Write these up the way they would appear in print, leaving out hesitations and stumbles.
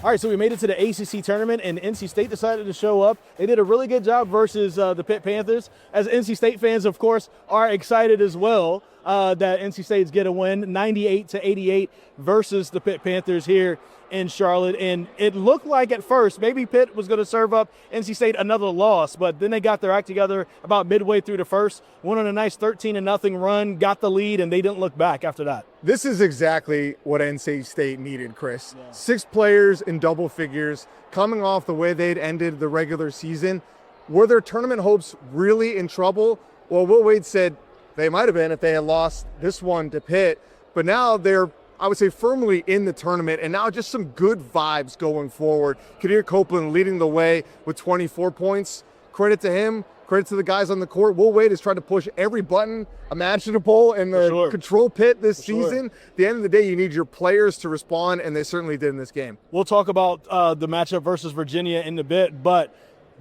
All right, so we made it to the ACC Tournament, and NC State decided to show up. They did a really good job versus the Pitt Panthers. As NC State fans, of course, are excited as well that NC State's get a win, 98-88 versus the Pitt Panthers here in Charlotte. And it looked like at first maybe Pitt was going to serve up NC State another loss, but then they got their act together about midway through the first, went on a nice 13-0 run, got the lead, and they didn't look back after that. This is exactly what NC State needed, Chris. Yeah. 6 players in double figures, coming off the way they'd ended the regular season. Were their tournament hopes really in trouble? Well, Will Wade said they might have been if they had lost this one to Pitt, but now they're, I would say, firmly in the tournament, and now just some good vibes going forward. Kadir Copeland leading the way with 24 points. Credit to him. Credit to the guys on the court. Will Wade has tried to push every button imaginable in the control pit this season. At the end of the day, you need your players to respond, and they certainly did in this game. We'll talk about the matchup versus Virginia in a bit, but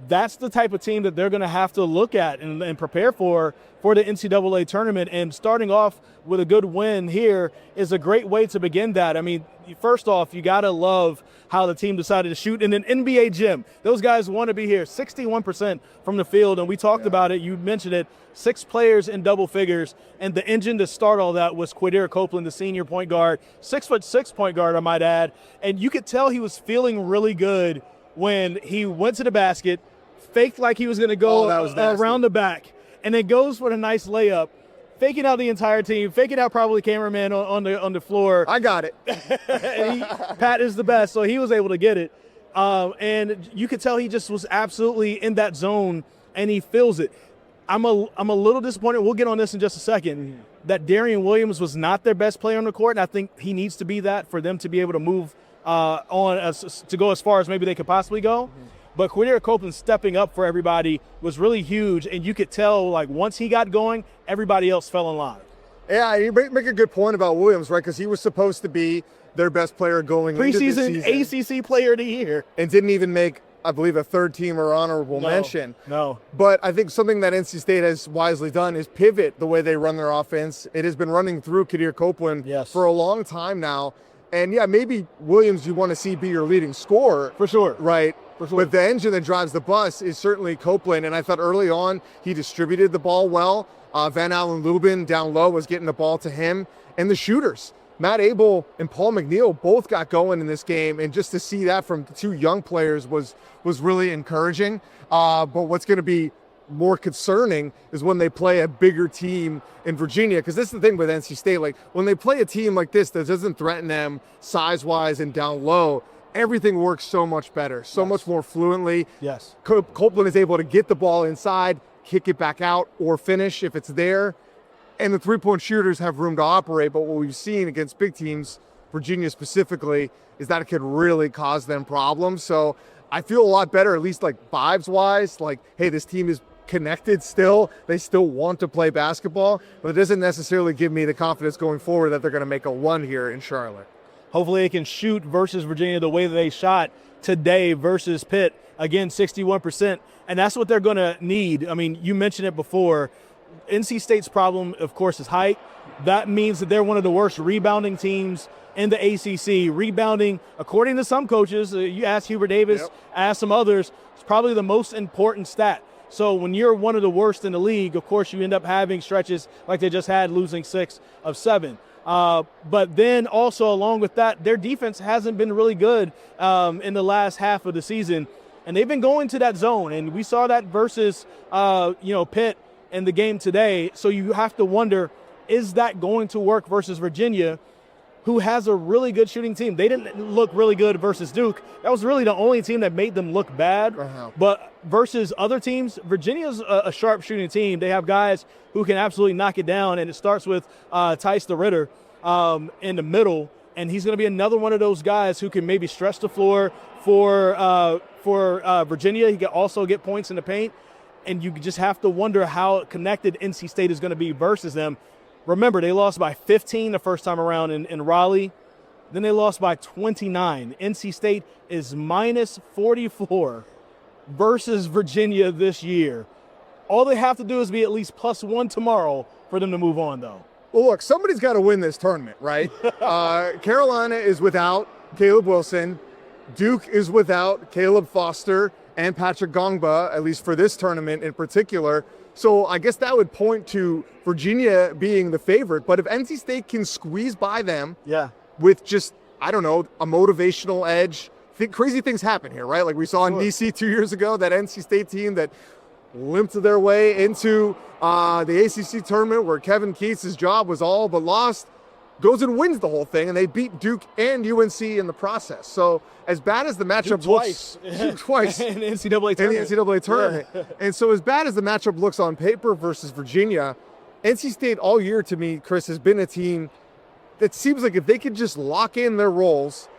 that's the type of team that they're going to have to look at and prepare for the NCAA tournament. And starting off with a good win here is a great way to begin that. I mean, first off, you got to love how the team decided to shoot in an NBA gym. Those guys want to be here, 61% from the field, and we talked about it. You mentioned it, 6 players in double figures, and the engine to start all that was Kadir Copeland, the senior point guard, 6'6" point guard, I might add, and you could tell he was feeling really good when he went to the basket, faked like he was going to go around the back, and then goes for a nice layup, faking out the entire team, faking out probably cameraman on the floor. I got it. Pat is the best, so he was able to get it. And you could tell he just was absolutely in that zone, and he feels it. I'm a little disappointed. We'll get on this in just a second. That Darian Williams was not their best player on the court, and I think he needs to be that for them to be able to move to go as far as maybe they could possibly go. But Kadir Copeland stepping up for everybody was really huge, and you could tell, like, once he got going, everybody else fell in line. Yeah, you make a good point about Williams, right? Because he was supposed to be their best player going into this season. ACC Player of the Year. And didn't even make, I believe, a third-team or honorable mention. No. But I think something that NC State has wisely done is pivot the way they run their offense. It has been running through Kadir Copeland for a long time now. And, yeah, maybe Williams you want to see be your leading scorer. For sure. Right? For sure. But the engine that drives the bus is certainly Copeland. And I thought early on he distributed the ball well. Van Allen Lubin down low was getting the ball to him. And the shooters, Matt Abel and Paul McNeil, both got going in this game. And just to see that from 2 young players was really encouraging. But what's going to be more concerning is when they play a bigger team in Virginia, because this is the thing with NC State. Like, when they play a team like this that doesn't threaten them size-wise and down low, everything works so much better, so much more fluently. Yes. Copeland is able to get the ball inside, kick it back out, or finish if it's there. And the three-point shooters have room to operate, but what we've seen against big teams, Virginia specifically, is that it could really cause them problems. So I feel a lot better, at least like vibes-wise, like, hey, this team is connected still. They still want to play basketball, but it doesn't necessarily give me the confidence going forward that they're going to make a run here in Charlotte. Hopefully they can shoot versus Virginia the way that they shot today versus Pitt. Again, 61%, and that's what they're going to need. I mean, you mentioned it before. NC State's problem, of course, is height. That means that they're one of the worst rebounding teams in the ACC. Rebounding, according to some coaches, you ask Hubert Davis, ask some others, it's probably the most important stat. So when you're one of the worst in the league, of course, you end up having stretches like they just had, losing 6 of 7. But then also along with that, their defense hasn't been really good in the last half of the season. And they've been going to that zone. And we saw that versus, Pitt in the game today. So you have to wonder, is that going to work versus Virginia, who has a really good shooting team? They didn't look really good versus Duke. That was really the only team that made them look bad. But versus other teams, Virginia's a sharp shooting team. They have guys who can absolutely knock it down, and it starts with Tice the Ritter in the middle, and he's going to be another one of those guys who can maybe stretch the floor for Virginia. He can also get points in the paint, and you just have to wonder how connected NC State is going to be versus them. Remember, they lost by 15 the first time around in Raleigh. Then they lost by 29. NC State is minus 44 versus Virginia this year. All they have to do is be at least +1 tomorrow for them to move on, though. Well, look, somebody's got to win this tournament, right? Carolina is without Caleb Wilson. Duke is without Caleb Foster and Patrick Gongba, at least for this tournament in particular. So I guess that would point to Virginia being the favorite. But if NC State can squeeze by them with just, I don't know, a motivational edge, crazy things happen here, right? Like we saw in DC 2 years ago, that NC State team that limped their way into the ACC tournament where Kevin Keats' job was all but lost, goes and wins the whole thing, and they beat Duke and UNC in the process. So as bad as the matchup looks, twice in the NCAA tournament. Yeah. And so as bad as the matchup looks on paper versus Virginia, NC State all year to me, Chris, has been a team that seems like if they could just lock in their roles,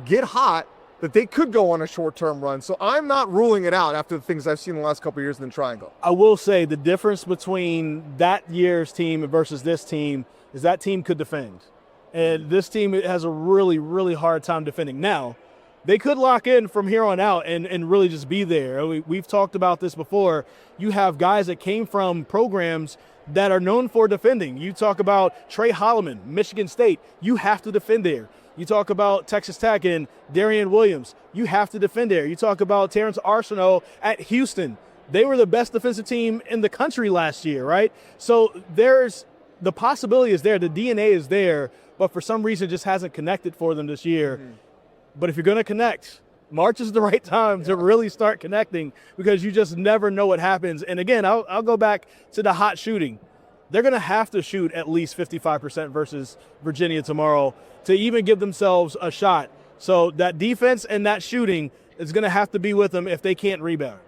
get hot, that they could go on a short-term run. So I'm not ruling it out after the things I've seen in the last couple of years in the Triangle. I will say the difference between that year's team versus this team is that team could defend. And this team has a really, really hard time defending. Now, they could lock in from here on out and really just be there. We've talked about this before. You have guys that came from programs that are known for defending. You talk about Trey Holloman, Michigan State. You have to defend there. You talk about Texas Tech and Darian Williams. You have to defend there. You talk about Terrence Arsenault at Houston. They were the best defensive team in the country last year, right? So the possibility is there. The DNA is there, but for some reason it just hasn't connected for them this year. But if you're going to connect, March is the right time to really start connecting, because you just never know what happens. And again, I'll go back to the hot shooting. They're going to have to shoot at least 55% versus Virginia tomorrow to even give themselves a shot. So that defense and that shooting is going to have to be with them if they can't rebound.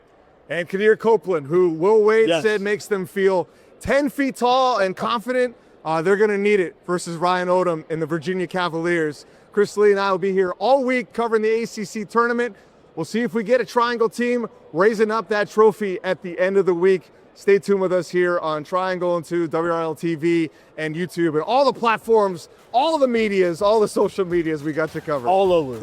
And Kadir Copeland, who Will Wade said makes them feel 10 feet tall and confident, they're going to need it versus Ryan Odom and the Virginia Cavaliers. Chris Lee and I will be here all week covering the ACC tournament. We'll see if we get a Triangle team raising up that trophy at the end of the week. Stay tuned with us here on Triangle and 2, WRAL TV, and YouTube, and all the platforms, all the medias, all the social medias we got to cover. All over.